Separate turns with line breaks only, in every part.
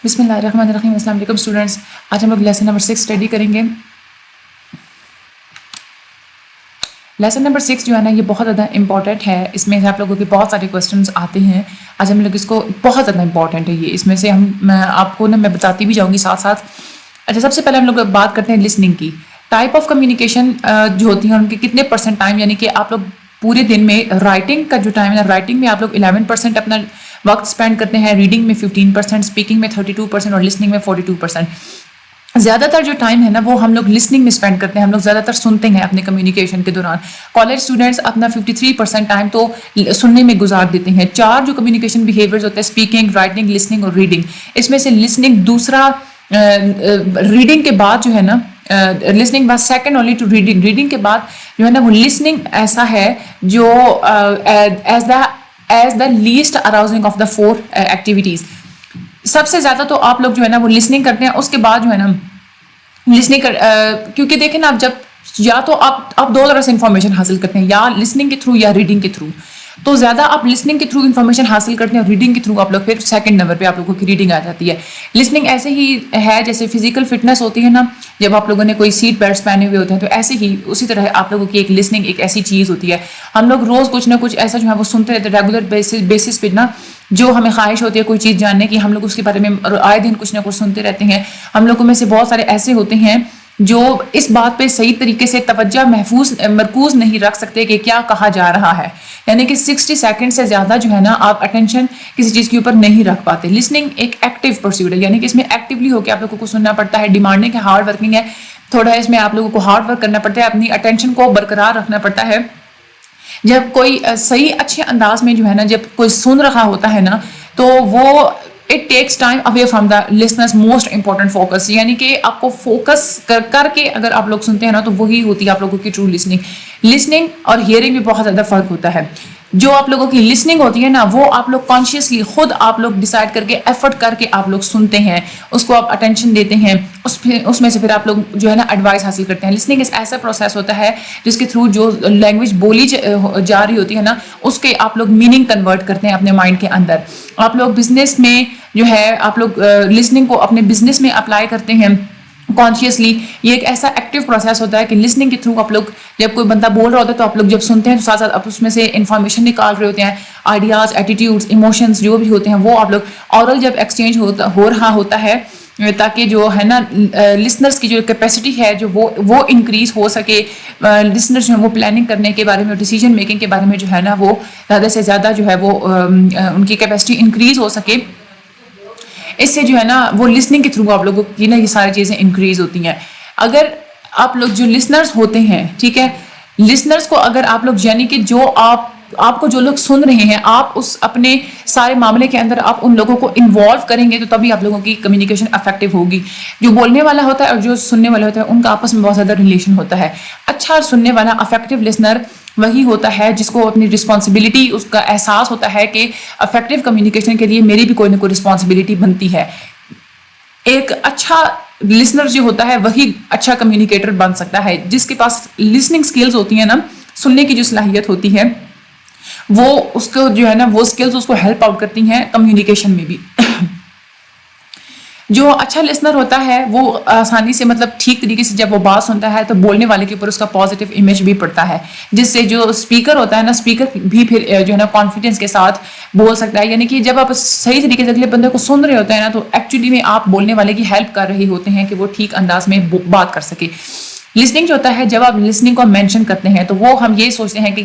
بسم اللہ الرحمن الرحیم. السلام علیکم اسٹوڈنٹس. آج ہم لوگ لیسن نمبر 6 اسٹڈی کریں گے. لیسن نمبر 6 جو ہے نا یہ بہت زیادہ امپورٹنٹ ہے. اس میں سے آپ لوگوں کے بہت سارے کوسچنز آتے ہیں. آج ہم لوگ اس کو بہت زیادہ امپورٹنٹ ہے یہ. اس میں سے آپ کو نا میں بتاتی بھی جاؤں گی ساتھ ساتھ. اچھا, سب سے پہلے ہم لوگ بات کرتے ہیں لسننگ کی. ٹائپ آف کمیونیکیشن جو ہوتی ہیں ان کے کتنے پرسنٹ ٹائم, یعنی کہ آپ لوگ پورے دن میں رائٹنگ کا جو ٹائم ہے نا, رائٹنگ میں آپ لوگ 11% اپنا وقت اسپینڈ کرتے ہیں, ریڈنگ میں 15%, اسپیکنگ میں 32% اور لسننگ میں 42%. زیادہ تر جو ٹائم ہے نا وہ ہم لوگ لسننگ میں اسپینڈ کرتے ہیں. ہم لوگ زیادہ تر سنتے ہیں اپنے کمیونیکیشن کے دوران. کالج اسٹوڈنٹس اپنا 53% ٹائم تو سننے میں گزار دیتے ہیں. 4 جو کمیونیکیشن بیہیویئرز ہوتے ہیں, اسپیکنگ, رائٹنگ, لسننگ اور ریڈنگ. اس میں سے لسننگ دوسرا, ریڈنگ کے بعد جو ہے نا, لسننگ بعد second only to reading. Reading کے بعد جو ہے نا وہ لسننگ ایسا ہے جو is the least arousing of the 4 activities. سب سے زیادہ تو آپ لوگ جو ہے نا وہ لسننگ کرتے ہیں. اس کے بعد جو ہے نا لسننگ کیونکہ دیکھیں نا, آپ جب یا تو آپ 2 طرح سے انفارمیشن حاصل کرتے ہیں, یا لسننگ کے تھرو یا ریڈنگ کے تھرو. تو زیادہ آپ لسننگ کے تھرو انفارمیشن حاصل کرتے ہیں, اور ریڈنگ کے تھرو آپ لوگ پھر سیکنڈ نمبر پہ آپ لوگوں کی ریڈنگ آ جاتی ہے. لسننگ ایسے ہی ہے جیسے فزیکل فٹنس ہوتی ہے نا, جب آپ لوگوں نے کوئی سیٹ بیلٹس پہنے ہوئے ہوتے ہیں, تو ایسے ہی اسی طرح آپ لوگوں کی ایک لسننگ ایک ایسی چیز ہوتی ہے. ہم لوگ روز کچھ نہ کچھ ایسا جو ہے وہ سنتے رہتے ہیں ریگولر بیسس پہ نا. جو ہمیں خواہش ہوتی ہے کوئی چیز جاننے کی, ہم لوگ اس کے بارے میں آئے دن کچھ نہ کچھ سنتے رہتے ہیں. ہم لوگوں میں سے بہت سارے ایسے ہوتے ہیں جو اس بات پہ صحیح طریقے سے توجہ مرکوز نہیں رکھ سکتے کہ کیا کہا جا رہا ہے. یعنی کہ 60 سیکنڈ سے زیادہ جو ہے نا آپ اٹینشن کسی چیز کے اوپر نہیں رکھ پاتے. لسننگ ایک ایکٹیو پرسیوٹ ہے, یعنی کہ اس میں ایکٹیولی ہو کے آپ لوگوں کو سننا پڑتا ہے. ڈیمانڈنگ ہے, ہارڈ ورکنگ ہے, تھوڑا اس میں آپ لوگوں کو ہارڈ ورک کرنا پڑتا ہے, اپنی اٹینشن کو برقرار رکھنا پڑتا ہے. جب کوئی صحیح اچھے انداز میں جو ہے نا جب کوئی سن رہا ہوتا ہے نا, تو وہ it takes time away from the listeners most important focus. یعنی کہ آپ کو فوکس کر کے اگر آپ لوگ سنتے ہیں نا, تو وہی ہوتی ہے آپ لوگوں کی ٹرو لسننگ. لسننگ اور ہیئرنگ میں بہت زیادہ فرق ہوتا ہے. جو آپ لوگوں کی لسننگ ہوتی ہے نا, وہ آپ لوگ کانشیسلی خود آپ لوگ ڈیسائیڈ کر کے ایفرٹ کر کے آپ لوگ سنتے ہیں, اس کو آپ اٹینشن دیتے ہیں, اس میں سے پھر آپ لوگ جو ہے نا ایڈوائس حاصل کرتے ہیں. لسننگ ایسا پروسیس ہوتا ہے جس کے تھرو جو لینگویج بولی جا رہی ہوتی ہے نا, اس کے آپ لوگ میننگ کنورٹ کرتے ہیں اپنے مائنڈ کے اندر. آپ لوگ بزنس میں جو ہے آپ لوگ لسننگ کو اپنے بزنس میں اپلائی کرتے ہیں کانشیسلی. یہ ایک ایسا ایکٹیو پروسیس ہوتا ہے کہ لسننگ کے تھرو آپ لوگ جب کوئی بندہ بول رہا ہوتا ہے تو آپ لوگ جب سنتے ہیں تو ساتھ ساتھ آپ اس میں سے انفارمیشن نکال رہے ہوتے ہیں. آئیڈیاز, ایٹیٹیوڈز, ایموشنز جو بھی ہوتے ہیں وہ آپ لوگ اورل جب ایکسچینج ہو رہا ہوتا ہے, تاکہ جو ہے نا لسنرز کی جو کیپیسٹی ہے جو وہ انکریز ہو سکے. لسنرز جو ہے وہ پلاننگ کرنے کے بارے میں, ڈیسیجن میکنگ کے بارے میں جو ہے نا وہ زیادہ سے زیادہ جو ہے وہ ان کی کیپیسٹی انکریز ہو سکے. اس سے جو ہے نا وہ لسننگ کے تھرو آپ لوگوں کی نا یہ ساری چیزیں انکریز ہوتی ہیں. اگر آپ لوگ جو لسنرز ہوتے ہیں, ٹھیک ہے, لسنرز کو اگر آپ لوگ یعنی کہ جو آپ کو جو لوگ سن رہے ہیں, آپ اس اپنے سارے معاملے کے اندر آپ ان لوگوں کو انوالو کریں گے, تو تبھی آپ لوگوں کی کمیونیکیشن افیکٹو ہوگی. جو بولنے والا ہوتا ہے اور جو سننے والا ہوتا ہے ان کا آپس میں بہت زیادہ ریلیشن ہوتا ہے. اچھا سننے والا افیکٹو لسنر وہی ہوتا ہے جس کو اپنی رسپانسبلٹی, اس کا احساس ہوتا ہے کہ افیکٹو کمیونیکیشن کے لیے میری بھی کوئی نہ کوئی رسپانسبلٹی بنتی ہے. ایک اچھا لسنر جو ہوتا ہے وہی اچھا کمیونیکیٹر بن سکتا ہے. جس کے پاس لسننگ سکلز ہوتی ہیں نا, سننے کی جو صلاحیت ہوتی ہے, وہ اس کو جو ہے نا وہ سکلز اس کو ہیلپ آؤٹ کرتی ہیں کمیونیکیشن میں بھی. جو اچھا لسنر ہوتا ہے وہ آسانی سے مطلب ٹھیک طریقے سے جب وہ بات سنتا ہے تو بولنے والے کے اوپر اس کا پازیٹیو امیج بھی پڑتا ہے, جس سے جو اسپیکر ہوتا ہے نا, اسپیکر بھی پھر جو ہے نا کانفیڈنس کے ساتھ بول سکتا ہے. یعنی کہ جب آپ صحیح طریقے سے اگلے بندے کو سن رہے ہوتے ہیں نا, تو ایکچولی میں آپ بولنے والے کی ہیلپ کر رہے ہوتے ہیں کہ وہ ٹھیک انداز میں بات کر سکے. لسننگ جو ہوتا ہے, جب آپ لسننگ کو مینشن کرتے ہیں تو وہ ہم یہ سوچتے ہیں کہ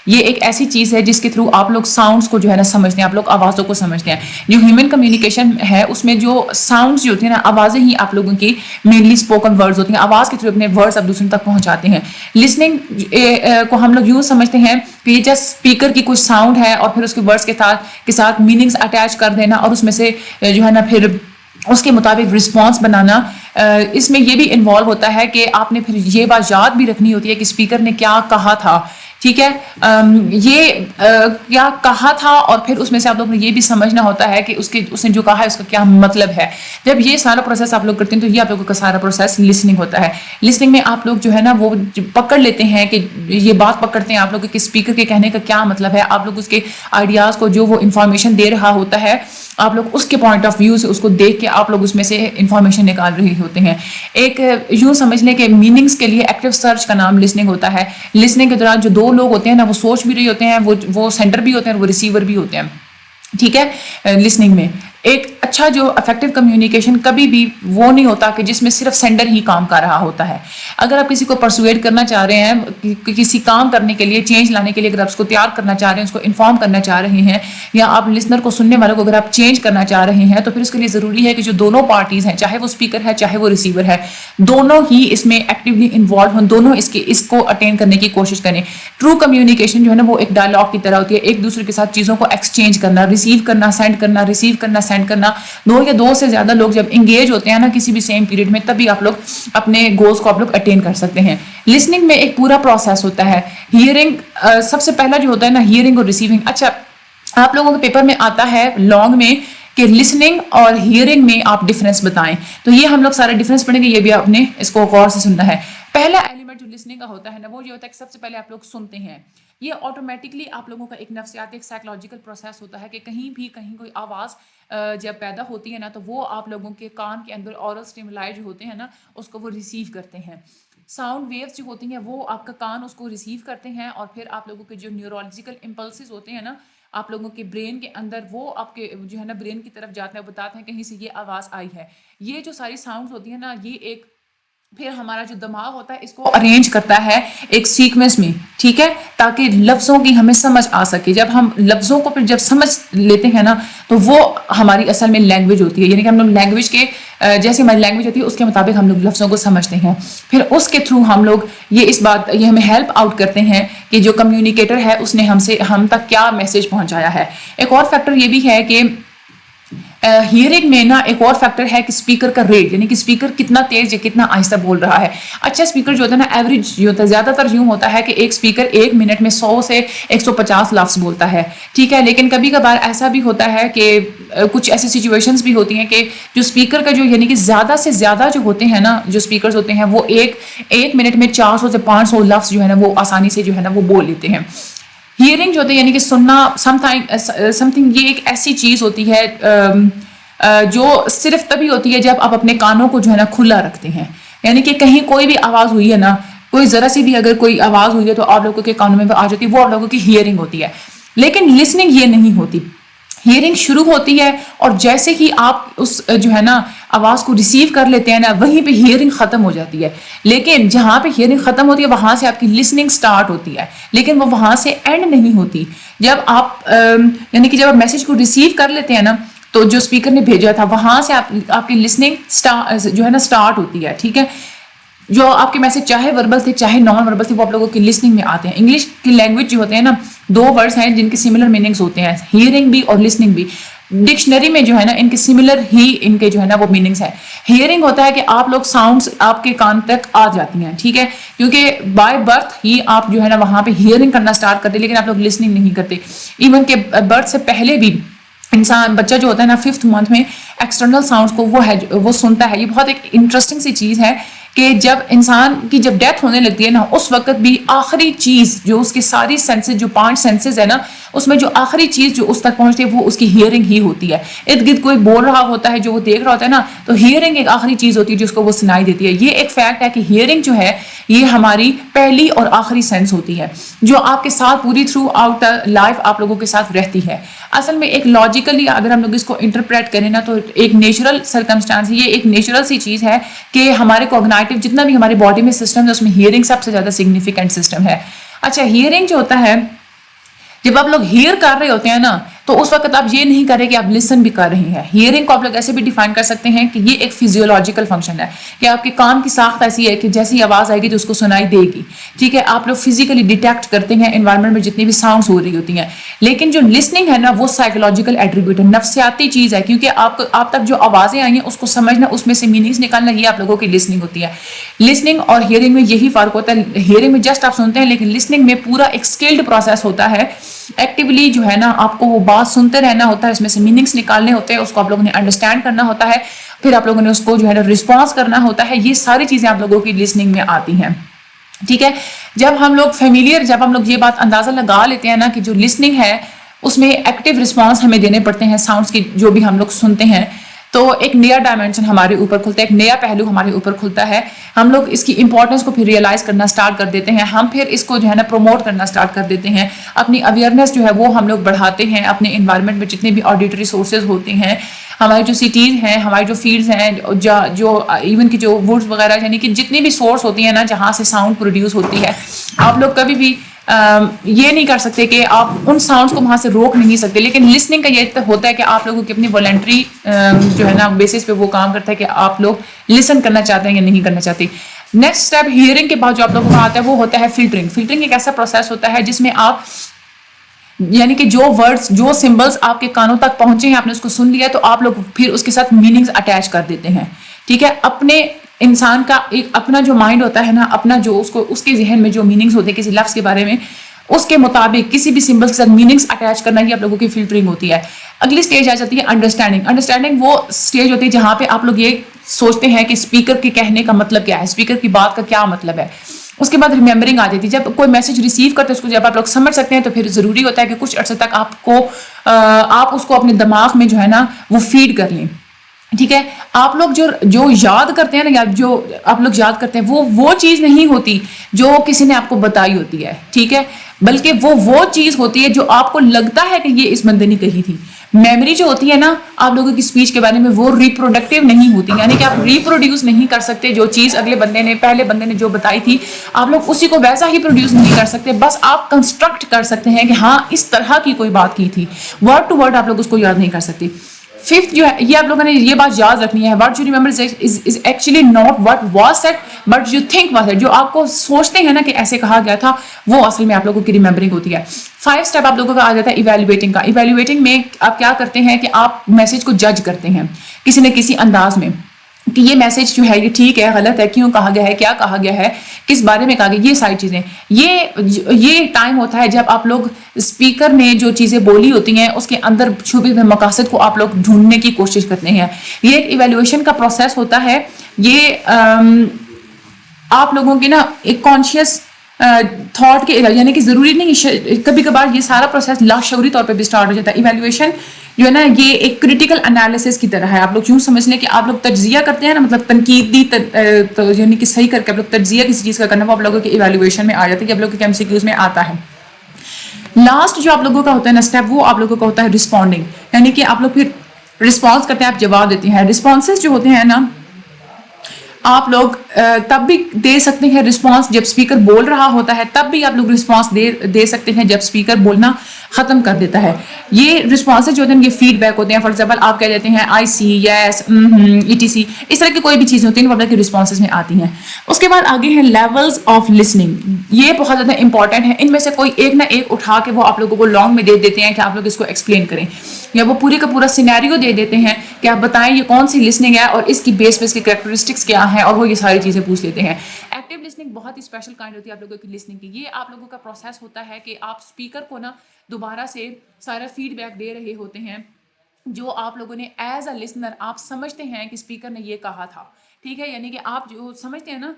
یہ ایک ایسی چیز ہے جس کے تھرو آپ لوگ ساؤنڈس کو جو ہے نا سمجھتے ہیں, آپ لوگ آوازوں کو سمجھتے ہیں. جو ہیومن کمیونیکیشن ہے اس میں جو ساؤنڈس جو ہوتی ہیں نا, آوازیں ہی آپ لوگوں کی مینلی اسپوکن ورڈز ہوتی ہیں. آواز کے تھرو اپنے ورڈز آپ دوسروں تک پہنچاتے ہیں. لسننگ کو ہم لوگ یوں سمجھتے ہیں کہ یہ جسٹ اسپیکر کی کچھ ساؤنڈ ہے اور پھر اس کے ورڈز کے ساتھ میننگس اٹیچ کر دینا, اور اس میں سے جو ہے نا پھر اس کے مطابق رسپانس بنانا. اس میں یہ بھی انوالو ہوتا ہے کہ آپ نے پھر یہ بات یاد بھی رکھنی ہوتی ہے کہ اسپیکر نے کیا کہا تھا, ٹھیک ہے. یہ کیا کہا تھا اور پھر اس میں سے آپ لوگوں نے یہ بھی سمجھنا ہوتا ہے کہ اس نے جو کہا ہے اس کا کیا مطلب ہے. جب یہ سارا پروسیس آپ لوگ کرتے ہیں تو یہ آپ لوگوں کا سارا پروسیس لسننگ ہوتا ہے. لسننگ میں آپ لوگ جو ہے نا وہ پکڑ لیتے ہیں کہ یہ بات پکڑتے ہیں آپ لوگوں کے اسپیکر کے کہنے کا کیا مطلب ہے. آپ لوگ اس کے آئیڈیاز کو جو وہ انفارمیشن دے رہا ہوتا ہے آپ لوگ اس کے پوائنٹ آف ویو سے اس کو دیکھ کے آپ لوگ اس میں سے انفارمیشن نکال رہے ہوتے ہیں. ایک یوں سمجھ لیں کہ میننگس کے لیے ایکٹیو سرچ کا نام لسننگ ہوتا ہے. لسننگ کے دوران جو دو لوگ ہوتے ہیں نا وہ سوچ بھی رہے ہوتے ہیں, وہ سینڈر بھی ہوتے ہیں اور وہ ریسیور بھی ہوتے ہیں. ٹھیک ہے. لسننگ میں ایک اچھا جو افیکٹو کمیونیکیشن کبھی بھی وہ نہیں ہوتا کہ جس میں صرف سینڈر ہی کام کر رہا ہوتا ہے. اگر آپ کسی کو پرسویٹ کرنا چاہ رہے ہیں کسی کام کرنے کے لیے, چینج لانے کے لیے, اگر آپ اس کو تیار کرنا چاہ رہے ہیں, اس کو انفارم کرنا چاہ رہے ہیں, یا آپ لسنر کو, سننے والوں کو اگر آپ چینج کرنا چاہ رہے ہیں, تو پھر اس کے لیے ضروری ہے کہ جو دونوں پارٹیز ہیں, چاہے وہ اسپیکر ہے چاہے وہ ریسیور ہے, دونوں ہی اس میں ایکٹیولی انوالو ہوں, دونوں اس کو اٹین کرنے کی کوشش کریں. ٹرو کمیونیکیشن جو ہے نا وہ ایک ڈائلاگ کی طرح ہوتی ہے, ایک دوسرے کے ساتھ چیزوں کو ایکسچینج کرنا, ریسیو کرنا, سینڈ کرنا, ریسیو کرنا, سینڈ کرنا. دو یا دو سے زیادہ لوگ جب انگیج ہوتے ہیں نا کسی بھی سیم پیریڈ میں, تبھی آپ لوگ اپنے گولز کو آپ لوگ اٹین کر سکتے ہیں. لسننگ میں ایک پورا پروسیس ہوتا ہے. ہیئرنگ سب سے پہلا جو ہوتا ہے نا, ہیئرنگ اور ریسیونگ. اچھا آپ لوگوں کے پیپر میں آتا ہے لانگ میں کہ لسننگ اور ہیئرنگ میں آپ ڈفرینس بتائیں, تو یہ ہم لوگ سارا ڈفرینس پڑھیں گے, یہ بھی آپ نے اس کو غور سے سننا ہے. پہلا ایلیمنٹ جو لسننگ کا ہوتا ہے نا وہ یہ ہوتا ہے کہ سب سے پہلے آپ لوگ سنتے ہیں. یہ آٹومیٹکلی آپ لوگوں کا ایک نفسیاتی, ایک سائیکولوجیکل پروسیس ہوتا ہے کہ کہیں کوئی آواز جب پیدا ہوتی ہے نا تو وہ آپ لوگوں کے کان کے اندر اورل اسٹیمولائی جو ہوتے ہیں نا اس کو وہ ریسیو کرتے ہیں. ساؤنڈ ویوز جو ہوتی ہیں وہ آپ کا کان اس کو ریسیو کرتے ہیں, اور پھر آپ لوگوں کے جو نیورولوجیکل امپلسز ہوتے ہیں نا آپ لوگوں کے برین کے اندر, وہ آپ کے جو ہے نا برین کی طرف جاتے ہیں, بتاتے ہیں کہیں سے یہ آواز آئی ہے. یہ جو ساری ساؤنڈز ہوتی ہیں نا یہ ایک پھر ہمارا جو دماغ ہوتا ہے اس کو ارینج کرتا ہے ایک سیکوینس میں. ٹھیک ہے, تاکہ لفظوں کی ہمیں سمجھ آ سکے. جب ہم لفظوں کو پھر جب سمجھ لیتے ہیں نا تو وہ ہماری اصل میں لینگویج ہوتی ہے. یعنی کہ ہم لوگ لینگویج کے جیسے ہماری لینگویج ہوتی ہے اس کے مطابق ہم لوگ لفظوں کو سمجھتے ہیں. پھر اس کے تھرو ہم لوگ یہ ہمیں ہیلپ آؤٹ کرتے ہیں کہ جو کمیونیکیٹر ہے اس نے ہم تک کیا میسج پہنچایا ہے. ایک اور فیکٹر یہ بھی ہے کہ ہیئرنگ میں نا ایک اور فیکٹر ہے کہ اسپیکر کا ریٹ, یعنی کہ اسپیکر کتنا تیز یا کتنا آہستہ بول رہا ہے. اچھا اسپیکر جو ہوتا ہے نا ایوریج جو ہوتا ہے, زیادہ تر یوں ہوتا ہے کہ ایک اسپیکر 1 منٹ میں 100 سے 150 لفظ بولتا ہے. ٹھیک ہے, لیکن کبھی کبھار ایسا بھی ہوتا ہے کہ کچھ ایسی سچویشنز بھی ہوتی ہیں کہ جو اسپیکر کا جو یعنی کہ زیادہ سے زیادہ جو ہوتے ہیں نا جو اسپیکرز ہوتے ہیں وہ ایک منٹ میں 400 سے 500 لفظ جو ہے نا وہ آسانی سے جو ہے نا وہ بول لیتے ہیں. ہیئرنگ جو ہوتا ہے یعنی کہ سننا سم تھنگ, یہ ایک ایسی چیز ہوتی ہے جو صرف تبھی ہوتی ہے جب آپ اپنے کانوں کو جو ہے نا کھلا رکھتے ہیں. یعنی کہ کہیں کوئی بھی آواز ہوئی ہے نا, کوئی ذرا سی بھی اگر کوئی آواز ہوئی ہے تو آپ لوگوں کے کانوں میں آ جاتی ہے, وہ آپ لوگوں کی ہیئرنگ ہوتی ہے. لیکن لسننگ یہ نہیں ہوتی. ہیئرنگ شروع ہوتی ہے اور جیسے ہی آپ اس جو ہے نا آواز کو ریسیو کر لیتے ہیں نا وہیں پہ ہیئرنگ ختم ہو جاتی ہے. لیکن جہاں پہ ہیئرنگ ختم ہوتی ہے وہاں سے آپ کی لسننگ سٹارٹ ہوتی ہے, لیکن وہ وہاں سے اینڈ نہیں ہوتی. جب آپ یعنی کہ جب آپ میسج کو ریسیو کر لیتے ہیں نا تو جو اسپیکر نے بھیجا تھا وہاں سے آپ کی لسننگ جو ہے نا سٹارٹ ہوتی ہے. ٹھیک ہے, جو آپ کے میسج چاہے وربل تھے چاہے نان وربل تھے وہ آپ لوگوں کی لسننگ میں آتے ہیں. انگلش کی لینگویج جو ہوتے ہیں نا 2 ورڈز ہیں جن کے سملر میننگز ہوتے ہیں, ہیئرنگ بھی اور لسننگ بھی. ڈکشنری میں جو ہے نا ان کے سملر ہی ان کے جو ہے نا وہ میننگز ہیں. ہیئرنگ ہوتا ہے کہ آپ لوگ ساؤنڈز آپ کے کان تک آ جاتی ہیں. ٹھیک ہے, کیونکہ بائی برتھ ہی آپ جو ہے نا وہاں پہ ہیئرنگ کرنا سٹارٹ کرتے, لیکن آپ لوگ لسننگ نہیں کرتے. ایون کہ برتھ سے پہلے بھی بچہ جو ہوتا ہے نا 5th منتھ میں ایکسٹرنل ساؤنڈز کو وہ سنتا ہے. یہ بہت ایک انٹرسٹنگ سی چیز ہے کہ جب انسان کی جب ڈیتھ ہونے لگتی ہے نا اس وقت بھی آخری چیز جو اس کی ساری سینسز جو 5 سینسز ہے نا اس میں جو آخری چیز جو اس تک پہنچتی ہے وہ اس کی ہیئرنگ ہی ہوتی ہے. ارد گرد کوئی بول رہا ہوتا ہے جو وہ دیکھ رہا ہوتا ہے نا تو ہیئرنگ ایک آخری چیز ہوتی ہے جس کو وہ سنائی دیتی ہے. یہ ایک فیکٹ ہے کہ ہیئرنگ جو ہے یہ ہماری پہلی اور آخری سینس ہوتی ہے جو آپ کے ساتھ پوری تھرو آؤٹ لائف آپ لوگوں کے ساتھ رہتی ہے. اصل میں ایک لاجیکلی اگر ہم لوگ اس کو انٹرپریٹ کریں نا تو ایک نیچرل سرکمسٹانس, یہ ایک نیچرل سی چیز ہے کہ ہمارے کوگنائٹیو جتنا بھی ہماری باڈی میں سسٹم ہے اس میں ہیئرنگ سب سے زیادہ سگنیفیکنٹ سسٹم ہے. اچھا ہیئرنگ جو ہوتا ہے جب آپ لوگ ہیئر کر رہے ہوتے ہیں نا تو اس وقت آپ یہ نہیں کریں کہ آپ لسن بھی کر رہے ہیں. ہیئرنگ کو آپ لوگ ایسے بھی ڈیفائن کر سکتے ہیں کہ یہ ایک فزیولوجیکل فنکشن ہے کہ آپ کے کان کی ساخت ایسی ہے کہ جیسی آواز آئے گی تو اس کو سنائی دے گی. ٹھیک ہے, آپ لوگ فزیکلی ڈیٹیکٹ کرتے ہیں انوائرمنٹ میں جتنی بھی ساؤنڈس ہو رہی ہوتی ہیں. لیکن جو لسننگ ہے نا وہ سائیکولوجیکل ایٹریبیوٹ ہے, نفسیاتی چیز ہے, کیونکہ آپ تک جو آوازیں آئی ہیں اس کو سمجھنا, اس میں سے میننگس نکالنا, یہ آپ لوگوں کی لسننگ ہوتی ہے. لسننگ اور ہیئرنگ میں یہی فرق ہوتا ہے. ہیئرنگ میں جسٹ آپ سنتے ہیں, لیکن لسننگ میں پورا ایک اسکلڈ پروسیس ہوتا ہے. ایکٹیولی جو ہے نا آپ کو وہ بات سنتے رہنا ہوتا ہے, اس میں سے میننگس نکالنے ہوتے ہیں, اس کو آپ لوگوں نے انڈرسٹینڈ کرنا ہوتا ہے, پھر آپ لوگوں نے اس کو جو ہے نا رسپانس کرنا ہوتا ہے. یہ ساری چیزیں آپ لوگوں کی لسننگ میں آتی ہیں. ٹھیک ہے, جب ہم لوگ یہ بات اندازہ لگا لیتے ہیں نا کہ جو لسننگ ہے اس میں ایکٹیو رسپانس ہمیں دینے پڑتے ہیں ساؤنڈس کی جو بھی ہم لوگ سنتے ہیں, تو ایک نیا ڈائمینشن ہمارے اوپر کھلتا ہے, ایک نیا پہلو ہمارے اوپر کھلتا ہے. ہم لوگ اس کی امپورٹنس کو پھر ریئلائز کرنا سٹارٹ کر دیتے ہیں, ہم پھر اس کو جو ہے نا پروموٹ کرنا سٹارٹ کر دیتے ہیں. اپنی اویئرنیس جو ہے وہ ہم لوگ بڑھاتے ہیں. اپنے انوائرمنٹ میں جتنے بھی آڈیٹری سورسز ہوتے ہیں, ہماری جو سٹیز ہیں, ہماری جو فیلڈز ہیں, جو ایون کی جو ووڈز وغیرہ, یعنی کہ جتنی بھی سورس ہوتی ہیں نا جہاں سے ساؤنڈ پروڈیوس ہوتی ہے, آپ لوگ کبھی بھی یہ نہیں کر سکتے کہ آپ ان ساؤنڈس کو وہاں سے روک نہیں سکتے. لیکن لسننگ کا یہ ہوتا ہے کہ آپ لوگوں کی اپنی والنٹری جو ہے نا بیسس پہ وہ کام کرتا ہے کہ آپ لوگ لسن کرنا چاہتے ہیں یا نہیں کرنا چاہتے. نیکسٹ اسٹیپ ہیئرنگ کے بعد جو آپ لوگوں کو آتا ہے وہ ہوتا ہے فلٹرنگ. فلٹرنگ ایک ایسا پروسیس ہوتا ہے جس میں آپ یعنی کہ جو ورڈز, جو سمبلس آپ کے کانوں تک پہنچے ہیں, آپ نے اس کو سن لیا, تو آپ لوگ پھر اس کے ساتھ میننگز اٹیچ کر دیتے ہیں. ٹھیک ہے, اپنے انسان کا ایک اپنا جو مائنڈ ہوتا ہے نا, اپنا جو اس کے ذہن میں جو میننگز ہوتے ہیں کسی لفظ کے بارے میں, اس کے مطابق کسی بھی سمبل کے ساتھ میننگز اٹیچ کرنا, یہ آپ لوگوں کی فلٹرنگ ہوتی ہے. اگلی سٹیج آ جاتی ہے انڈرسٹینڈنگ. انڈرسٹینڈنگ وہ سٹیج ہوتی ہے جہاں پہ آپ لوگ یہ سوچتے ہیں کہ اسپیکر کے کہنے کا مطلب کیا ہے, اسپیکر کی بات کا کیا مطلب ہے. اس کے بعد ریممبرنگ آ جاتی ہے. جب کوئی میسج ریسیو کرتے ہیں اس کو جب آپ لوگ سمجھ سکتے ہیں, تو پھر ضروری ہوتا ہے کہ کچھ عرصے تک آپ اس کو اپنے دماغ میں جو ہے نا وہ فیڈ کر لیں. ٹھیک ہے, آپ لوگ جو یاد کرتے ہیں نا, یا جو آپ لوگ یاد کرتے ہیں وہ چیز نہیں ہوتی جو کسی نے آپ کو بتائی ہوتی ہے. ٹھیک ہے, بلکہ وہ چیز ہوتی ہے جو آپ کو لگتا ہے کہ یہ اس بندے نے کہی تھی. میموری جو ہوتی ہے نا آپ لوگوں کی اسپیچ کے بارے میں, وہ ریپروڈکٹیو نہیں ہوتی, یعنی کہ آپ ریپروڈیوس نہیں کر سکتے. جو چیز پہلے بندے نے جو بتائی تھی, آپ لوگ اسی کو ویسا ہی پروڈیوس نہیں کر سکتے. بس آپ کنسٹرکٹ کر سکتے ہیں کہ ہاں اس طرح کی کوئی بات کی تھی. ورڈ ٹو ورڈ آپ لوگ اس کو یاد نہیں کر سکتے. ففتھ جو ہے, یہ آپ لوگوں نے یہ بات یاد رکھنی ہے, what you remember is actually not what was said but you think was said. جو آپ کو سوچتے ہیں نا کہ ایسے کہا گیا تھا, وہ اصل میں آپ لوگوں کی ریممبرنگ ہوتی ہے. 5 اسٹیپ آپ لوگوں کا آ جاتا ہے ایویلویٹنگ کا. ایویلویٹنگ میں آپ کیا کرتے ہیں کہ آپ میسج کو جج کرتے ہیں کسی نہ کسی انداز میں, کہ یہ میسج جو ہے یہ ٹھیک ہے, غلط ہے, کیوں کہا گیا ہے, کیا کہا گیا ہے, کس بارے میں کہا گیا, یہ ساری چیزیں. یہ ٹائم ہوتا ہے جب آپ لوگ اسپیکر نے جو چیزیں بولی ہوتی ہیں اس کے اندر چھپے ہوئے مقاصد کو آپ لوگ ڈھونڈنے کی کوشش کرتے ہیں. یہ ایک ایویلویشن کا پروسیس ہوتا ہے. یہ آپ لوگوں کی نا ایک کانشیس تھاٹ کے, یعنی کہ ضروری نہیں, کبھی کبھار یہ سارا پروسیس لاشعوری طور پہ بھی سٹارٹ ہو جاتا ہے. ایویلویشن جو ہے نا یہ ایک کریٹیکل انالیسس کی طرح ہے. آپ لوگ یوں سمجھ لیں کہ آپ لوگ تجزیہ کرتے ہیں نا, مطلب تنقیدی یعنی کہ صحیح کر کے آپ لوگ تجزیہ کسی چیز کا کرنا, وہ آپ لوگوں کے ایویلویشن میں آ جاتا ہے, کہ آپ لوگوں کے MCQs میں آتا ہے. لاسٹ جو آپ لوگوں کا ہوتا ہے نا اسٹیپ, وہ آپ لوگوں کا ہوتا ہے رسپونڈنگ, یعنی کہ آپ لوگ پھر رسپانس کرتے ہیں, آپ جواب دیتے ہیں. رسپانسز جو ہوتے ہیں نا آپ لوگ تب بھی دے سکتے ہیں رسپانس جب اسپیکر بول رہا ہوتا ہے, تب بھی آپ لوگ رسپانس دے سکتے ہیں جب اسپیکر بولنا ختم کر دیتا ہے. یہ رسپانس جو ہوتے ہیں یہ فیڈ بیک ہوتے ہیں. فار ایگزامپل آپ کہہ دیتے ہیں آئی سی, یس, ETC, اس طرح کی کوئی بھی چیزیں ہوتی ہیں وہ آپ کے رسپانسز میں آتی ہیں. اس کے بعد آگے ہیں لیولز آف لسننگ. یہ بہت زیادہ امپورٹنٹ ہے. ان میں سے کوئی ایک نہ ایک اٹھا کے وہ آپ لوگوں کو لانگ میں دے دیتے ہیں کہ آپ لوگ اس کو ایکسپلین کریں, یا وہ پوری کا پورا سینیریو دے دیتے ہیں کہ آپ بتائیں یہ کون سی لسننگ ہے اور اس کی بیس پہ اس کی کریکٹرسٹکس کیا ہیں, اور وہ یہ ساری چیزیں پوچھ لیتے ہیں. ایکٹیو لسننگ بہت ہی اسپیشل کائنڈ ہوتی ہے آپ لوگوں کی لسننگ کی. یہ آپ لوگوں کا پروسیس ہوتا ہے کہ آپ اسپیکر کو نا دوبارہ سے سارا فیڈ بیک دے رہے ہوتے ہیں جو آپ لوگوں نے ایز اے لسنر آپ سمجھتے ہیں کہ اسپیکر نے یہ کہا تھا. ٹھیک ہے, یعنی کہ آپ جو سمجھتے ہیں نا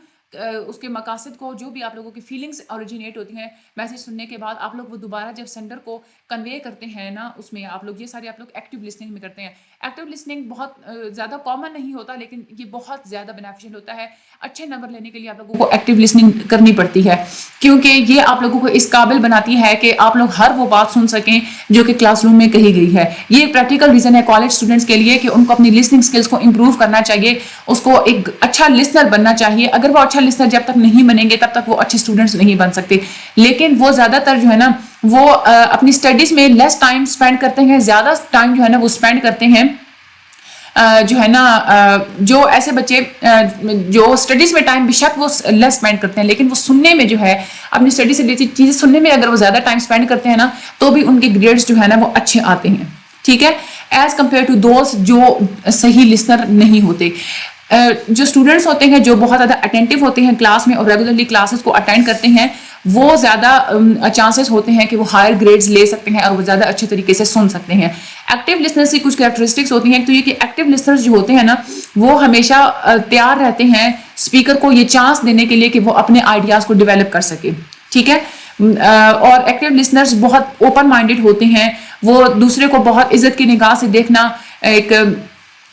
اس کے مقاصد کو, جو بھی آپ لوگوں کی فیلنگس اوریجنیٹ ہوتی ہیں میسج سننے کے بعد, آپ لوگ وہ دوبارہ جب سینڈر کو کنوے کرتے ہیں نا, اس میں آپ لوگ یہ سارے آپ لوگ ایکٹیو لسننگ میں کرتے ہیں. ایکٹیو لسننگ بہت زیادہ کامن نہیں ہوتا, لیکن یہ بہت زیادہ بینیفیشیل ہوتا ہے. اچھے نمبر لینے کے لیے آپ لوگوں کو ایکٹیو لسننگ کرنی پڑتی ہے, کیونکہ یہ آپ لوگوں کو اس قابل بناتی ہے کہ آپ لوگ ہر وہ بات سن سکیں جو کہ کلاس روم میں کہی گئی ہے. یہ پریکٹیکل ریزن ہے کالج اسٹوڈنٹس کے لیے کہ ان کو اپنی لسننگ اسکلس کو امپروو کرنا چاہیے, اس کو ایک اچھا لسنر بننا چاہیے. اگر وہ اچھا لسنر جب تک نہیں بنیں گے تب تک وہ اچھے اسٹوڈنٹس نہیں بن سکتے. لیکن وہ زیادہ تر جو ہے نا وہ اپنی اسٹڈیز میں لیس ٹائم اسپینڈ کرتے ہیں, زیادہ ٹائم جو ہے نا وہ اسپینڈ کرتے ہیں جو ہے نا جو ایسے بچے جو اسٹڈیز میں ٹائم بے شک وہ لیس اسپینڈ کرتے ہیں, لیکن وہ سننے میں جو ہے اپنی اسٹڈی سے ریلیٹڈ چیزیں سننے میں اگر وہ زیادہ ٹائم اسپینڈ کرتے ہیں نا تو بھی ان کے گریڈس جو ہے نا وہ اچھے آتے ہیں, ٹھیک ہے, ایز کمپیئر ٹو دوز جو صحیح لسنر نہیں ہوتے. جو اسٹوڈنٹس ہوتے ہیں جو بہت زیادہ اٹینٹو ہوتے ہیں کلاس میں اور ریگولرلی کلاسز کو اٹینڈ کرتے ہیں, وہ زیادہ چانسز ہوتے ہیں کہ وہ ہائر گریڈز لے سکتے ہیں اور وہ زیادہ اچھے طریقے سے سن سکتے ہیں. ایکٹیو لسنرز کی کچھ کریکٹرسٹکس ہوتی ہیں, تو یہ کہ ایکٹیو لسنرز جو ہوتے ہیں نا وہ ہمیشہ تیار رہتے ہیں اسپیکر کو یہ چانس دینے کے لیے کہ وہ اپنے آئیڈیاز کو ڈیولپ کر سکے, ٹھیک ہے. اور ایکٹیو لسنرز بہت اوپن مائنڈیڈ ہوتے ہیں, وہ دوسرے کو بہت عزت کی نگاہ سے دیکھنا ایک,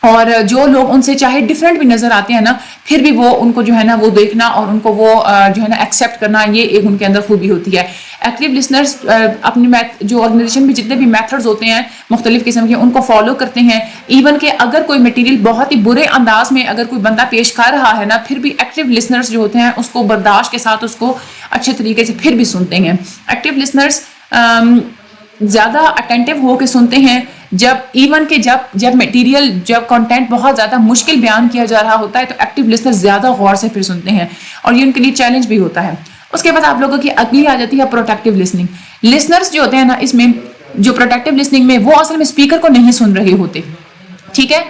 اور جو لوگ ان سے چاہے ڈفرینٹ بھی نظر آتے ہیں نا پھر بھی وہ ان کو جو ہے نا وہ دیکھنا اور ان کو وہ جو ہے نا ایکسیپٹ کرنا, یہ ایک ان کے اندر خوبی ہوتی ہے. ایکٹیو لسنرز اپنی جو آرگنائزیشن میں جتنے بھی میتھڈز ہوتے ہیں مختلف قسم کے ان کو فالو کرتے ہیں, ایون کہ اگر کوئی مٹیریل بہت ہی برے انداز میں اگر کوئی بندہ پیش کر رہا ہے نا پھر بھی ایکٹیو لسنرز جو ہوتے ہیں اس کو برداشت کے ساتھ اس کو اچھے طریقے سے پھر بھی سنتے ہیں. ایکٹیو لسنرز زیادہ اٹینٹو ہو کے سنتے ہیں جب ایون کہ جب مٹیریل جب کنٹینٹ بہت زیادہ مشکل بیان کیا جا رہا ہوتا ہے تو ایکٹیو لسنر زیادہ غور سے پھر سنتے ہیں اور یہ ان کے لیے چیلنج بھی ہوتا ہے. اس کے بعد آپ لوگوں کی اگلی آ جاتی ہے پروٹیکٹیو لسننگ. لسنرز جو ہوتے ہیں نا اس میں جو پروٹیکٹیو لسننگ میں وہ اصل میں اسپیکر کو نہیں سن رہے ہوتے, ٹھیک ہے,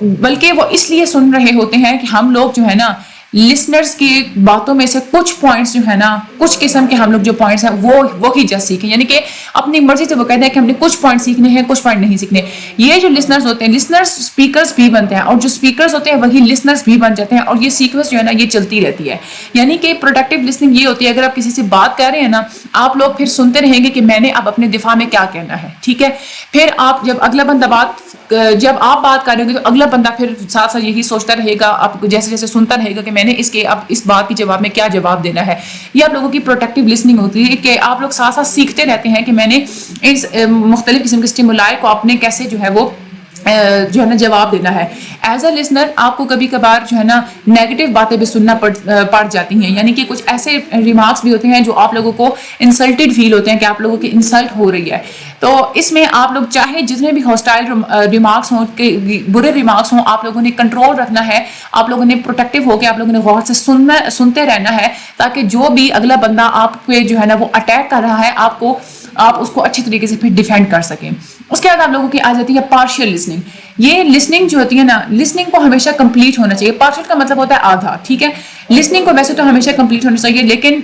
بلکہ وہ اس لیے سن رہے ہوتے ہیں کہ ہم لوگ جو ہے نا لسنرز کی باتوں میں سے کچھ پوائنٹس جو ہے نا کچھ قسم کے ہم لوگ جو پوائنٹس ہیں وہ ہی جسٹ سیکھیں, یعنی کہ اپنی مرضی سے وہ کہتے ہیں کہ ہم نے کچھ پوائنٹ سیکھنے ہیں کچھ پوائنٹ نہیں سیکھنے. یہ جو لسنرز ہوتے ہیں لسنرز اسپیکرز بھی بنتے ہیں اور جو اسپیکرز ہوتے ہیں وہی لسنرز بھی بن جاتے ہیں اور یہ سیکوینس جو ہے نا یہ چلتی رہتی ہے. یعنی کہ پروڈکٹیو لسننگ یہ ہوتی ہے اگر آپ کسی سے بات کر رہے ہیں نا آپ لوگ پھر سنتے رہیں گے کہ میں نے اب اپنے دفاع میں کیا کہنا ہے, ٹھیک ہے. پھر آپ جب اگلا بندہ جب آپ بات کر رہے ہوں گے تو اگلا بندہ پھر ساتھ ساتھ یہی سوچتا رہے گا, آپ جیسے جیسے سنتا رہے گا کہ میں نے اب اس بات کے جواب میں کیا جواب دینا ہے. یہ آپ لوگوں کی پروٹیکٹیو لسننگ ہوتی ہے کہ آپ لوگ ساتھ ساتھ سیکھتے رہتے ہیں کہ میں نے اس مختلف قسم کے اسٹیمولائی کو اپنے کیسے جو ہے وہ جو ہے نا جواب دینا ہے. ایز اے لسنر آپ کو کبھی کبھار جو ہے نا نیگیٹو باتیں بھی سننا پڑ جاتی ہیں, یعنی کہ کچھ ایسے ریمارکس بھی ہوتے ہیں جو آپ لوگوں کو انسلٹڈ فیل ہوتے ہیں کہ آپ لوگوں کی انسلٹ ہو رہی ہے. تو اس میں آپ لوگ چاہے جتنے بھی ہاسٹائل ریمارکس ہوں برے ریمارکس ہوں آپ لوگوں نے کنٹرول رکھنا ہے, آپ لوگوں نے پروٹیکٹیو ہو کے آپ لوگوں نے غور سے سنتے رہنا ہے تاکہ جو بھی اگلا بندہ آپ پہ جو ہے نا وہ اٹیک کر رہا ہے آپ اس کو اچھی طریقے سے پھر ڈیفینڈ کر سکیں. اس کے بعد آپ لوگوں کی آ جاتی ہے پارشل لسننگ. یہ لسننگ جو ہوتی ہے نا لسننگ کو ہمیشہ کمپلیٹ ہونا چاہیے. پارشل کا مطلب ہوتا ہے آدھا, ٹھیک ہے. لسننگ کو ویسے تو ہمیشہ کمپلیٹ ہونا چاہیے لیکن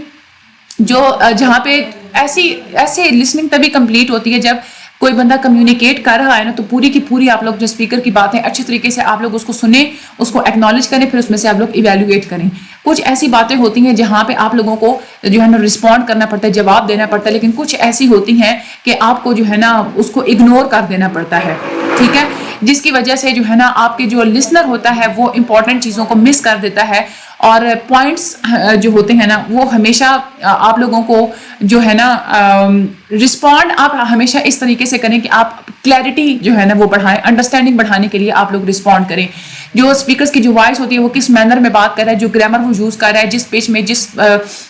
جہاں پہ ایسی لسننگ تبھی کمپلیٹ ہوتی ہے جب کوئی بندہ کمیونیکیٹ کر رہا ہے نا تو پوری کی پوری آپ لوگ جو اسپیکر کی باتیں اچھی طریقے سے آپ لوگ اس کو سنیں, اس کو ایکنالج کریں, پھر اس میں سے آپ لوگ ایویلویٹ کریں. کچھ ایسی باتیں ہوتی ہیں جہاں پہ آپ لوگوں کو جو ہے نا رسپونڈ کرنا پڑتا ہے, جواب دینا پڑتا ہے, لیکن کچھ ایسی ہوتی ہیں کہ آپ کو جو ہے نا اس کو اگنور کر دینا پڑتا ہے, ٹھیک ہے, جس کی وجہ سے جو ہے نا آپ کے جو لسنر ہوتا ہے وہ امپورٹنٹ چیزوں کو مس کر دیتا ہے. اور پوائنٹس جو ہوتے ہیں نا وہ ہمیشہ آپ لوگوں کو جو ہے نا رسپونڈ آپ ہمیشہ اس طریقے سے کریں کہ آپ کلیئرٹی جو ہے نا وہ بڑھائیں, انڈرسٹینڈنگ بڑھانے کے لیے آپ لوگ رسپونڈ کریں. جو اسپیکرز کی جو وائس ہوتی ہے وہ کس مینر میں بات کر رہا ہے, جو گرامر وہ یوز کر رہا ہے, جس پیج میں جس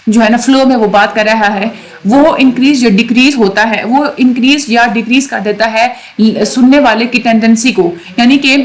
جو ہے نا فلو میں وہ بات کر رہا ہے, وہ انکریز یا ڈیکریز ہوتا ہے, وہ انکریز یا ڈیکریز کر دیتا ہے سننے والے کی ٹینڈنسی کو. یعنی کہ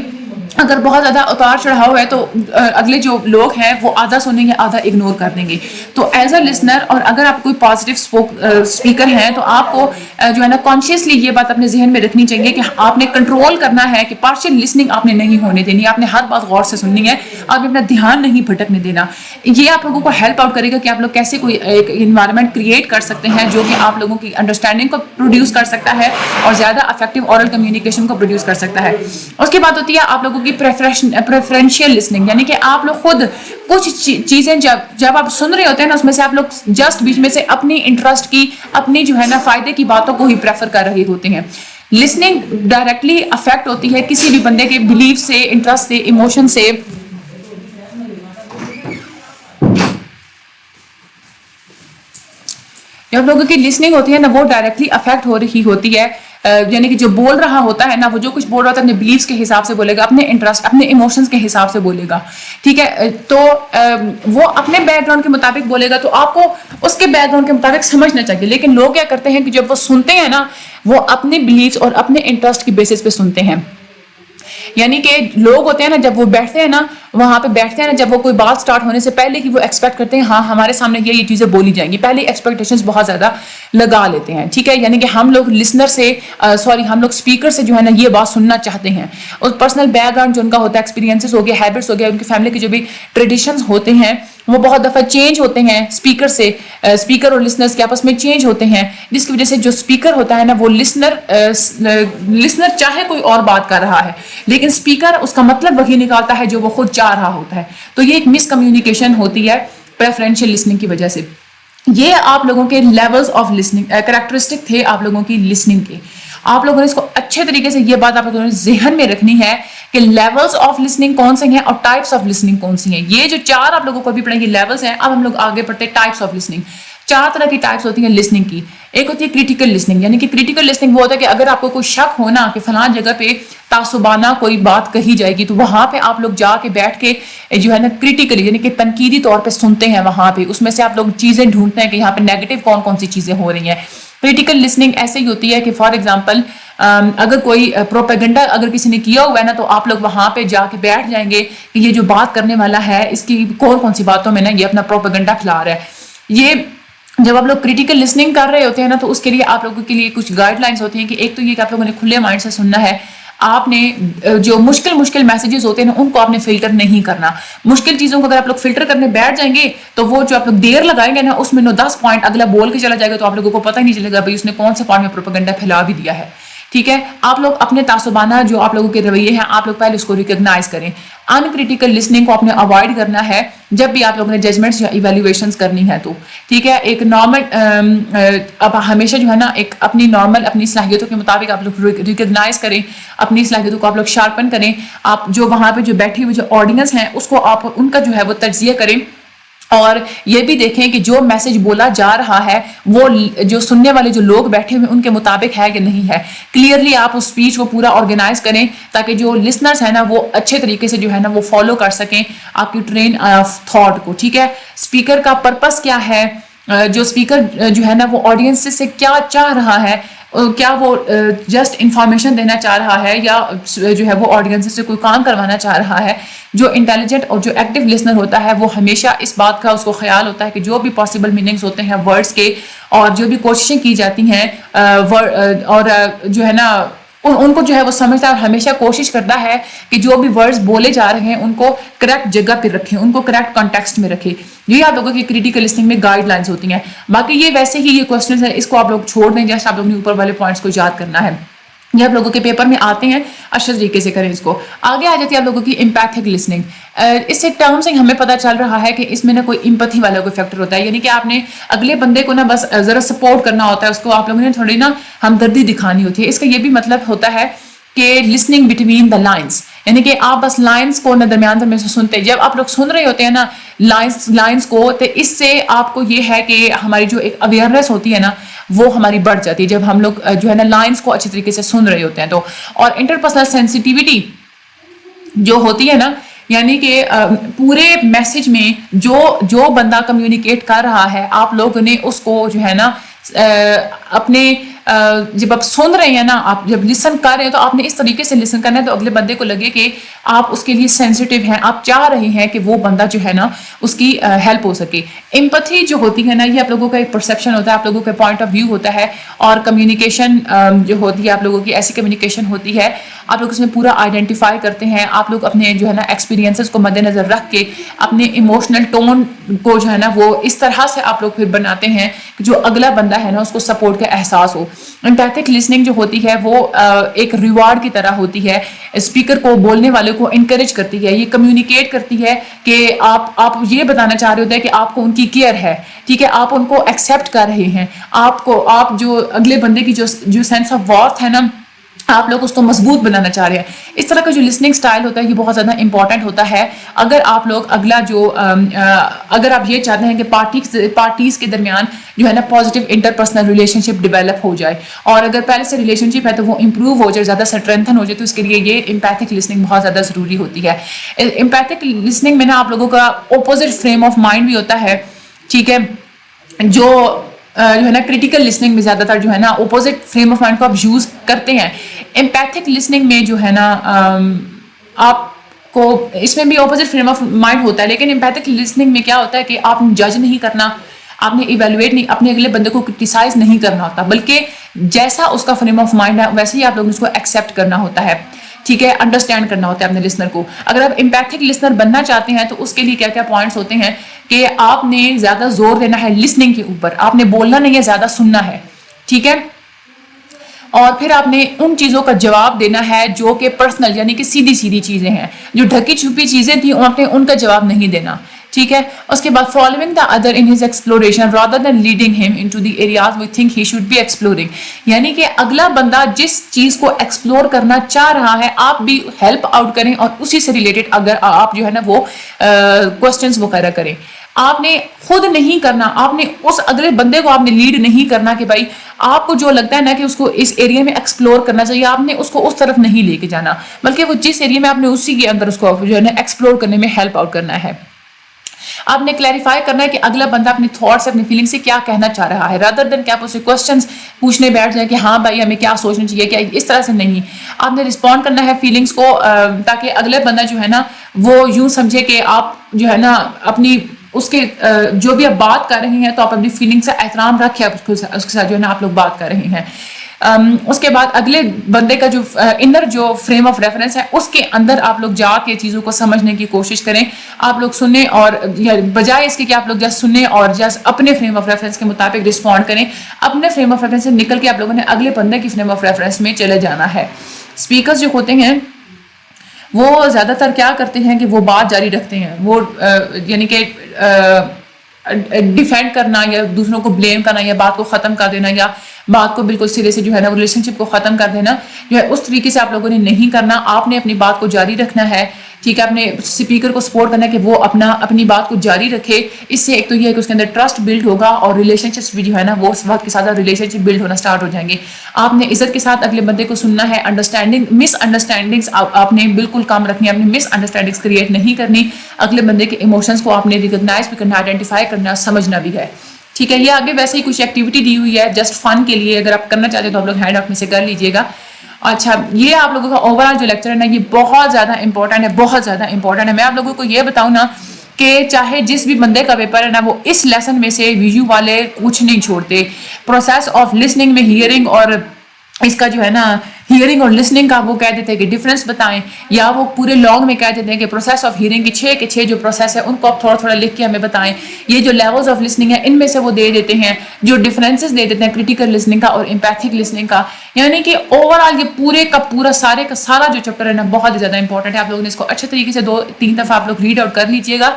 اگر بہت زیادہ اتار چڑھاؤ ہے تو اگلے جو لوگ ہیں وہ آدھا سنیں گے آدھا اگنور کر دیں گے. تو ایز اے لسنر اور اگر آپ کوئی پازیٹیو اسپیکر ہیں تو آپ کو جو ہے نا کانشیسلی یہ بات اپنے ذہن میں رکھنی چاہیے کہ آپ نے کنٹرول کرنا ہے کہ پارشل لسننگ آپ نے نہیں ہونے دینی, آپ نے ہر بات غور سے سننی ہے, آپ نے اپنا دھیان نہیں بھٹکنے دینا. یہ آپ لوگوں کو ہیلپ آؤٹ کرے گا کہ آپ لوگ کیسے کوئی ایک انوائرمنٹ کریٹ کر سکتے ہیں جو کہ آپ لوگوں کی انڈرسٹینڈنگ کو پروڈیوس کر سکتا ہے اور زیادہ افیکٹو اورل کمیونیکیشن کو پروڈیوس کر سکتا ہے. اس کے بعد ہوتی ہے آپ لوگوں کی پریفرینشیل لسننگ, یعنی کہ آپ لوگ خود کچھ چیزیں جب آپ سن رہے ہوتے ہیں نا اس میں سے آپ لوگ جسٹ بیچ میں سے اپنی انٹرسٹ کی اپنی جو ہے نا فائدے کی باتوں کو ہی پریفر کر رہے ہوتے ہیں. لسننگ ڈائریکٹلی افیکٹ ہوتی ہے کسی بھی بندے کے بلیف سے, انٹرسٹ سے, ایموشن سے. جب لوگوں کی لسننگ ہوتی ہے نا وہ ڈائریکٹلی افیکٹ ہو رہی ہوتی ہے یعنی کہ جو بول رہا ہوتا ہے نا وہ جو کچھ بول رہا ہوتا ہے اپنے بلیفس کے حساب سے بولے گا, اپنے انٹرسٹ اپنے ایموشنز کے حساب سے بولے گا, ٹھیک ہے. تو وہ اپنے بیک گراؤنڈ کے مطابق بولے گا تو آپ کو اس کے بیک گراؤنڈ کے مطابق سمجھنا چاہیے. لیکن لوگ کیا کرتے ہیں کہ جب وہ سنتے ہیں نا وہ اپنے بلیفس اور اپنے انٹرسٹ کی بیسس پہ سنتے ہیں. یعنی کہ لوگ ہوتے ہیں نا جب وہ بیٹھتے ہیں نا وہاں پہ بیٹھتے ہیں نا جب وہ کوئی بات سٹارٹ ہونے سے پہلے کی وہ ایکسپیکٹ کرتے ہیں ہاں ہمارے سامنے یہ چیزیں بولی جائیں گی, پہلے ایکسپیکٹیشنز بہت زیادہ لگا لیتے ہیں, ٹھیک ہے. یعنی کہ ہم لوگ لسنر سے ہم لوگ اسپیکر سے جو ہے نا یہ بات سننا چاہتے ہیں, اور پرسنل بیک گراؤنڈ جو ان کا ہوتا ہے, ایکسپیرینسز ہو گیا, ہیبٹس ہو گیا, ان کی فیملی کے جو بھی ٹریڈیشنز ہوتے ہیں وہ بہت دفعہ چینج ہوتے ہیں اسپیکر سے, اسپیکر اور لسنرز کے آپس میں چینج ہوتے ہیں, جس کی وجہ سے جو اسپیکر ہوتا ہے نا وہ لسنر چاہے کوئی اور بات کر رہا ہے لیکن اسپیکر اس کا مطلب وہی نکالتا ہے جو وہ خود چاہ رہا ہوتا ہے. تو یہ ایک مس کمیونیکیشن ہوتی ہے پریفرینشیل لسننگ کی وجہ سے. یہ آپ لوگوں کے لیولز آف لسننگ کریکٹرسٹک تھے آپ لوگوں کی لسننگ کے. آپ لوگوں نے اس کو اچھے طریقے سے یہ بات آپ لوگوں نے ذہن میں رکھنی ہے کہ لیولز آف لسننگ کون سے ہیں اور ٹائپس آف لسننگ کون سی ہیں. یہ جو 4 آپ لوگوں کو بھی پڑھیں گے لیولز ہیں. اب ہم لوگ آگے پڑھتے ہیں ٹائپس آف لسننگ. 4 طرح کی ٹائپس ہوتی ہیں لسننگ کی. ایک ہوتی ہے کریٹیکل لسننگ, یعنی کہ کریٹیکل لسننگ وہ ہوتا ہے کہ اگر آپ کو کوئی شک ہونا کہ فلاں جگہ پہ تعصبانہ کوئی بات کہی جائے گی تو وہاں پہ آپ لوگ جا کے بیٹھ کے جو ہے نا کریٹیکلی یعنی کہ تنقیدی طور پہ سنتے ہیں, وہاں پہ اس میں سے آپ لوگ چیزیں ڈھونڈتے ہیں کہ یہاں پہ نیگیٹو کون سی چیزیں ہو رہی ہیں. کریٹیکل لسننگ ایسے ہی ہوتی ہے کہ فار ایگزامپل اگر کوئی پروپیگنڈا اگر کسی نے کیا ہوا ہے نا تو آپ لوگ وہاں پہ جا کے بیٹھ جائیں گے کہ یہ جو بات کرنے والا ہے اس کی کون سی باتوں میں نا یہ اپنا پروپیگنڈا پھیلا رہا ہے. یہ جب آپ لوگ کریٹیکل لسننگ کر رہے ہوتے ہیں نا تو اس کے لیے آپ لوگوں کے لیے کچھ گائیڈ لائنس ہوتی ہیں کہ ایک تو یہ کہ آپ لوگوں نے کھلے مائنڈ سے سننا ہے. آپ نے جو مشکل میسیجز ہوتے ہیں ان کو آپ نے فلٹر نہیں کرنا. مشکل چیزوں کو اگر آپ لوگ فلٹر کرنے بیٹھ جائیں گے تو وہ جو آپ لوگ دیر لگائیں گے نا اس میں 10 پوائنٹ اگلا بول کے چلا جائے گا تو آپ لوگوں کو پتہ ہی نہیں چلے گا بھائی اس نے کون سے پوائنٹ میں پروپیگنڈا پھیلا بھی دیا ہے, ٹھیک ہے. آپ لوگ اپنے تعصبانہ جو آپ لوگوں کے رویے ہیں آپ لوگ پہلے اس کو ریکگنائز کریں. ان کریٹیکل لسننگ کو آپ نے اوائڈ کرنا ہے جب بھی آپ لوگوں نے ججمنٹس یا ایویلویشنز کرنی ہے تو, ٹھیک ہے. ایک نارمل اب ہمیشہ جو ہے نا ایک اپنی نارمل اپنی صلاحیتوں کے مطابق آپ لوگ ریکگنائز کریں, اپنی صلاحیتوں کو آپ لوگ شارپن کریں. آپ جو وہاں پہ جو بیٹھی ہوئی جو آڈینس ہیں اس کو آپ ان کا جو ہے وہ تجزیہ کریں, اور یہ بھی دیکھیں کہ جو میسج بولا جا رہا ہے وہ جو سننے والے جو لوگ بیٹھے ہوئے ان کے مطابق ہے کہ نہیں ہے. کلیئرلی آپ اس اسپیچ کو پورا آرگنائز کریں تاکہ جو لسنرز ہیں نا وہ اچھے طریقے سے جو ہے نا وہ فالو کر سکیں آپ کی ٹرین آف تھاٹ کو, ٹھیک ہے. اسپیکر کا پرپس کیا ہے, جو اسپیکر جو ہے نا وہ آڈینس سے کیا چاہ رہا ہے, کیا وہ جسٹ انفارمیشن دینا چاہ رہا ہے یا جو ہے وہ آڈینس سے کوئی کام کروانا چاہ رہا ہے. جو انٹیلیجنٹ اور جو ایکٹیو لسنر ہوتا ہے وہ ہمیشہ اس بات کا اس کو خیال ہوتا ہے کہ جو بھی پاسبل میننگز ہوتے ہیں ورڈز کے اور جو بھی کوششیں کی جاتی ہیں اور جو ہے نا ان کو جو ہے وہ سمجھتا ہے اور ہمیشہ کوشش کرتا ہے کہ جو بھی ورڈز بولے جا رہے ہیں ان کو کریکٹ جگہ پہ رکھیں, ان کو کریکٹ کانٹیکسٹ میں رکھیں. یہ آپ لوگوں کی کریٹیکل لسننگ میں گائیڈ لائنس ہوتی ہیں. باقی یہ ویسے ہی یہ کوسچنز ہیں اس کو آپ لوگ چھوڑ دیں, جیسے آپ لوگوں نے اوپر والے پوائنٹس کو یاد کرنا ہے. یہ آپ لوگوں کے پیپر میں آتے ہیں, اچھے طریقے سے کریں اس کو. آگے آ جاتی ہے آپ لوگوں کی امپیتھک لسننگ. اس سے ٹرم سے ہمیں پتہ چل رہا ہے کہ اس میں نا کوئی امپتھی والا کوئی فیکٹر ہوتا ہے, یعنی کہ آپ نے اگلے بندے کو نا بس ذرا سپورٹ کرنا ہوتا ہے, اس کو آپ لوگوں نے تھوڑی نا ہمدردی دکھانی ہوتی ہے. اس کا یہ بھی مطلب ہوتا ہے کہ لسننگ بٹوین دا لائنس, یعنی کہ آپ بس لائنس کو درمیان میں سے سنتے ہیں. جب آپ لوگ سن رہے ہوتے ہیں نا لائنس کو تو اس سے آپ کو یہ ہے کہ ہماری جو ایک اویئرنیس ہوتی ہے نا وہ ہماری بڑھ جاتی ہے جب ہم لوگ جو ہے نا لائنس کو اچھے طریقے سے سن رہے ہوتے ہیں تو. اور انٹرپرسنل سینسٹیوٹی جو ہوتی ہے نا, یعنی کہ پورے میسج میں جو بندہ کمیونیکیٹ کر رہا ہے آپ لوگوں نے اس کو جو ہے نا اپنے جب آپ سن رہے ہیں نا, آپ جب لسن کر رہے ہیں تو آپ نے اس طریقے سے لسن کرنا ہے تو اگلے بندے کو لگے کہ آپ اس کے لیے سینسٹیو ہیں, آپ چاہ رہے ہیں کہ وہ بندہ جو ہے نا اس کی ہیلپ ہو سکے. امپتھی جو ہوتی ہے نا یہ آپ لوگوں کا ایک پرسیپشن ہوتا ہے, آپ لوگوں کا پوائنٹ آف ویو ہوتا ہے, اور کمیونیکیشن جو ہوتی ہے آپ لوگوں کی ایسی کمیونیکیشن ہوتی ہے آپ لوگ اس میں پورا آئیڈینٹیفائی کرتے ہیں. آپ لوگ اپنے جو ہے نا ایکسپیرینسز کو مد نظر رکھ کے اپنے ایموشنل ٹون کو جو ہے نا وہ اس طرح سے آپ لوگ پھر بناتے ہیں کہ جو اگلا بندہ ہے نا اس کو سپورٹ کا احساس ہو. امپیتھک لسننگ جو ہوتی ہے وہ ایک ریوارڈ کی طرح ہوتی ہے, اسپیکر کو بولنے والے کو انکریج کرتی ہے, یہ کمیونیکیٹ کرتی ہے کہ آپ یہ بتانا چاہ رہے ہوتے ہیں کہ آپ کو ان کی کیئر ہے, ٹھیک ہے, آپ ان کو ایکسیپٹ کر رہے ہیں, آپ جو اگلے بندے کی جو سینس آف وارتھ ہے نا آپ لوگ اس کو مضبوط بنانا چاہ رہے ہیں. اس طرح کا جو لسننگ سٹائل ہوتا ہے یہ بہت زیادہ امپورٹنٹ ہوتا ہے. اگر آپ لوگ اگلا جو اگر آپ یہ چاہتے ہیں کہ پارٹیز کے درمیان جو ہے نا پازیٹیو انٹرپرسنل ریلیشن شپ ڈیولپ ہو جائے, اور اگر پہلے سے ریلیشن شپ ہے تو وہ امپروو ہو جائے, زیادہ اسٹرینتھن ہو جائے, تو اس کے لیے یہ امپیتھک لسننگ بہت زیادہ ضروری ہوتی ہے. امپیتھک لسننگ میں نا آپ لوگوں کا اپوزٹ فریم آف مائنڈ بھی ہوتا ہے, ٹھیک ہے, جو ہے نا کریٹیکل لسننگ میں زیادہ تر جو ہے نا اپوزٹ فریم آف مائنڈ کو آپ یوز کرتے ہیں. امپیتھک لسننگ میں جو ہے نا آپ کو اس میں بھی اپوزٹ فریم آف مائنڈ ہوتا ہے, لیکن امپیتھک لسننگ میں کیا ہوتا ہے کہ آپ جج نہیں کرنا, آپ نے ایویلویٹ نہیں, اپنے اگلے بندے کو کرٹیسائز نہیں کرنا ہوتا, بلکہ جیسا اس کا فریم آف مائنڈ ہے ویسے ہی آپ لوگوں نے اس کو ایکسیپٹ کرنا ہوتا ہے, ٹھیک ہے, انڈرسٹینڈ کرنا ہوتا ہے اپنے لسنر کو. اگر آپ امپیتھک لسنر بننا چاہتے ہیں تو اس کے لیے کیا کیا پوائنٹس ہوتے ہیں کہ آپ نے زیادہ زور دینا ہے لسننگ کے اوپر, آپ نے بولنا نہیں ہے, زیادہ سننا ہے, ٹھیک ہے, اور پھر آپ نے ان چیزوں کا جواب دینا ہے جو کہ پرسنل یعنی کہ سیدھی سیدھی چیزیں ہیں, جو ڈھکی چھپی چیزیں تھیں آپ نے ان کا جواب نہیں دینا, ٹھیک ہے. اس کے بعد following the other in his exploration rather than leading him into the areas we think he should be exploring, یعنی کہ اگلا بندہ جس چیز کو ایکسپلور کرنا چاہ رہا ہے آپ بھی ہیلپ آؤٹ کریں, اور اسی سے ریلیٹڈ اگر آپ جو ہے نا وہ کوسچنس وغیرہ کریں. آپ نے خود نہیں کرنا, آپ نے اس اگلے بندے کو آپ نے لیڈ نہیں کرنا کہ بھائی آپ کو جو لگتا ہے نا کہ اس کو اس ایریا میں ایکسپلور کرنا چاہیے, آپ نے اس کو اس طرف نہیں لے کے جانا, بلکہ وہ جس ایریا میں آپ نے اسی کے اندر اس کو جو ہے نا ایکسپلور کرنے میں ہیلپ آؤٹ کرنا ہے. آپ نے کلیریفائی کرنا ہے کہ اگلا بندہ اپنے تھاٹس اپنی فیلنگ سے کیا کہنا چاہ رہا ہے, رادر دین کہ آپ اسے کوسچنس پوچھنے بیٹھ جائیں کہ ہاں بھائی ہمیں کیا سوچنا چاہیے, کیا اس طرح سے نہیں. آپ نے رسپونڈ کرنا ہے فیلنگس کو, تاکہ اگلے بندہ جو ہے نا وہ یوں سمجھے کہ آپ جو ہے نا اپنی اس کے جو بھی آپ بات کر رہے ہیں تو آپ اپنی فیلنگ سے احترام رکھیں, آپ اس کے ساتھ جو ہے نا آپ لوگ بات کر رہے ہیں. اس کے بعد اگلے بندے کا جو انر جو فریم آف ریفرنس ہے اس کے اندر آپ لوگ جا کے چیزوں کو سمجھنے کی کوشش کریں. آپ لوگ سنیں, اور بجائے اس کے کہ آپ لوگ جس سنیں اور جس اپنے فریم آف ریفرنس کے مطابق رسپونڈ کریں, اپنے فریم آف ریفرنس سے نکل کے آپ لوگوں نے اگلے بندے کی فریم آف ریفرنس میں چلے جانا ہے. اسپیکرز جو ہوتے ہیں وہ زیادہ تر کیا کرتے ہیں کہ وہ بات جاری رکھتے ہیں, وہ یعنی کہ ڈیفینڈ کرنا یا دوسروں کو بلیم کرنا یا بات کو ختم کر دینا یا بات کو بالکل سرے سے جو ہے نا ریلیشن شپ کو ختم کر دینا, جو ہے اس طریقے سے آپ لوگوں نے نہیں کرنا. آپ نے اپنی بات کو جاری رکھنا ہے, ٹھیک ہے, اپنے اسپیکر کو سپورٹ کرنا ہے کہ وہ اپنی بات کو جاری رکھے. اس سے ایک تو یہ ہے کہ اس کے اندر ٹرسٹ بلڈ ہوگا, اور ریلیشن شپس بھی جو ہے نا وہ اس وقت کے ساتھ ریلیشن شپ بلڈ ہونا سٹارٹ ہو جائیں گے. آپ نے عزت کے ساتھ اگلے بندے کو سننا ہے, مس انڈرسٹینڈنگس آپ نے بالکل کم رکھنی ہے, آپ نے مس انڈرسٹینڈنگس کریٹ نہیں کرنی, اگلے بندے کے ایموشنس کو آپ نے ریکگنائز بھی کرنا, آئیڈینٹیفائی کرنا, سمجھنا بھی ہے, ٹھیک ہے. یہ آگے ویسے ہی کچھ ایکٹیویٹی دی ہوئی ہے جسٹ فن کے لیے, اگر آپ کرنا چاہتے ہیں تو آپ لوگ ہینڈ آؤٹ میں سے کر لیجیے گا. اچھا, یہ آپ لوگوں کا اوور آل جو لیکچر ہے نا یہ بہت زیادہ امپورٹنٹ ہے, بہت زیادہ امپورٹنٹ ہے. میں آپ لوگوں کو یہ بتاؤں نا کہ چاہے جس بھی بندے کا پیپر ہے نا وہ اس لیسن میں سے ویڈیو والے کچھ نہیں چھوڑتے. پروسیس آف لسننگ میں ہیئرنگ اور اس کا جو ہے نا ہیئرنگ اور لسننگ کا وہ کہہ دیتے ہیں کہ ڈفرینس بتائیں, یا وہ پورے لانگ میں کہہ دیتے ہیں کہ پروسیس آف ہیئرنگ کے 6 جو پروسیس ہے ان کو آپ تھوڑا تھوڑا لکھ کے ہمیں بتائیں. یہ جو لیولز آف لسننگ ہے ان میں سے وہ دے دیتے ہیں, جو ڈفرینسز دے دیتے ہیں کریٹیکل لسننگ کا اور امپیتھک لسننگ کا. یعنی کہ اوور آل یہ پورے کا پورا سارے کا سارا جو چیپٹر ہے نا بہت زیادہ امپورٹنٹ ہے. آپ لوگوں نے اس کو اچھے طریقے سے 2-3 دفعہ آپ لوگ ریڈ آؤٹ کر لیجیے گا,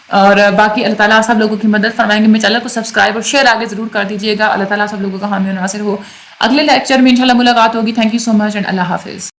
اور باقی اللہ تعالیٰ سب لوگوں کی مدد فرمائیں گے. میں چینل کو سبسکرائب اور شیئر آگے ضرور کر دیجیے گا. اللہ تعالیٰ سب لوگوں کا حامی و ناصر ہو. اگلے لیکچر میں انشاءاللہ ملاقات ہوگی. Thank you so much and اللہ حافظ.